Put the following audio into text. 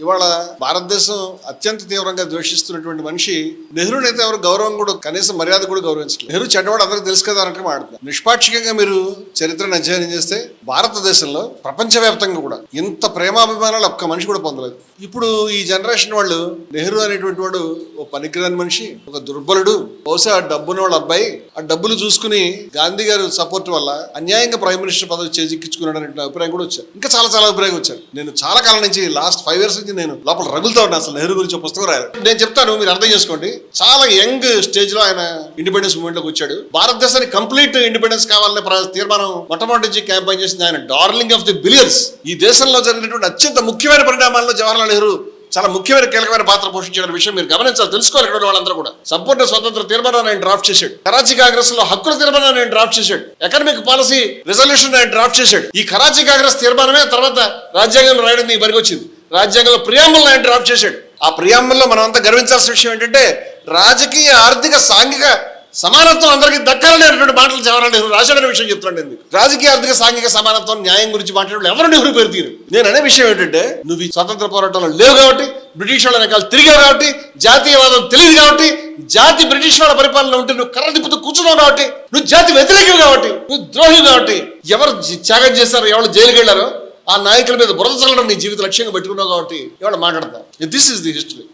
ఇవాళ భారతదేశం అత్యంత తీవ్రంగా ద్వేషిస్తున్నటువంటి మనిషి నెహ్రూని అయితే ఎవరు గౌరవం కూడా కనీసం మర్యాద కూడా గౌరవించలేదు. నెహ్రూ చెడ్డవాడు అందరికీ తెలుసు కదా అంటే మాట్లాడుతున్నారు. నిష్పాక్షికంగా మీరు చరిత్రను అధ్యయనం చేస్తే భారతదేశంలో ప్రపంచవ్యాప్తంగా కూడా ఇంత ప్రేమాభిమానాలు ఒక్క మనిషి కూడా పొందలేదు. ఇప్పుడు ఈ జనరేషన్ వాళ్ళు నెహ్రూ అనేటువంటి వాడు ఒక పనికిరాని మనిషి, ఒక దుర్బలుడు, బహుశా డబ్బున్న వాళ్ళ అబ్బాయి, ఆ డబ్బులు చూసుకుని గాంధీ గారి సపోర్ట్ వల్ల అన్యాయంగా ప్రైమ్ మినిస్టర్ పదవి చేజిక్కించుకున్నాడు అనే అభిప్రాయం కూడా వచ్చారు. ఇంకా చాలా చాలా అభిప్రాయం వచ్చారు. నేను చాలా కాలం నుంచి లాస్ట్ 5 years నుంచి నేను లోపల రగులుతా ఉన్నా అసలు నెహ్రూ గురించి పుస్తకం రాయాలి. నేను చెప్తాను, మీరు అర్థం చేసుకోండి. చాలా యంగ్ స్టేజ్ లో ఆయన ఇండిపెండెన్స్ మూవ్మెంట్ లోకి వచ్చాడు. భారతదేశానికి కంప్లీట్ ఇండిపెండెన్స్ కావాలనే తీర్మానం మొట్టమొదటి నుంచి క్యాంపెయిన్ చేసింది ఆయన. Darling of the billions. ఈ దేశంలో జరిగినటువంటి అత్యంత ముఖ్యమైన పరిణామాల్లో జవహర్లాల్ నెహ్రూ చాలా ముఖ్యమైన కీలకమైన పాత్ర పోషించిన విషయం మీరు గమనించాలి, తెలుసుకోవాలి. ఇక్కడ వాళ్ళందరూ కూడా సంపూర్ణ స్వతంత్ర తీర్మానాన్ని ఆయన డ్రాఫ్ట్ చేశాడు. కరాచీ కాంగ్రెస్ లో హక్కుల తీర్మానాన్ని ఆయన డ్రాఫ్ట్ చేశాడు. ఎకనామిక్ పాలసీ రిజల్యూషన్ ఆయన డ్రాఫ్ట్ చేశాడు. ఈ కరాచీ కాంగ్రెస్ తీర్మానమే తర్వాత రాజ్యాంగంలో రాయడం ఈ బరికి వచ్చింది. రాజ్యాంగంలో ప్రియాంబుల్ ఆయన డ్రాఫ్ట్ చేశాడు. ఆ ప్రియాంబుల్లో మనం అంతా గర్వించాల్సిన విషయం ఏంటంటే రాజకీయ, ఆర్థిక, సాంఘిక సమానత్వం అందరికీ దక్కాలనేటువంటి మాటలు జవహర్లాల్ నెహ్రూ రాశాడనే విషయం చెప్తున్నాను. ఎందుకు రాజకీయ, ఆర్థిక, సాంఘిక సమానత్వం, న్యాయం గురించి మాట్లాడే ఎవరు నెహ్రూ పేరు తీరు. నేను అనే విషయం ఏంటంటే నువ్వు ఈ స్వతంత్ర పోరాటంలో లేవు కాబట్టి, బ్రిటిష్ వాళ్ళ వెనకాల తిరిగావు కాబట్టి, జాతీయవాదం తెలియదు కాబట్టి, జాతి బ్రిటిష్ వాళ్ళ పరిపాలన ఉంటే నువ్వు కర్ర తిప్పుతూ కూర్చున్నావు కాబట్టి, నువ్వు జాతి వ్యతిరేకం కాబట్టి, నువ్వు ద్రోహి కాబట్టి, ఎవరు త్యాగం చేశారో, ఎవరు జైలుకి వెళ్ళారో ఆ నాయకుల మీద బురద చల్లడం నీ జీవిత లక్ష్యంగా పెట్టుకున్నావు కాబట్టి ఇవాళ మాట్లాడతావు. This is the history.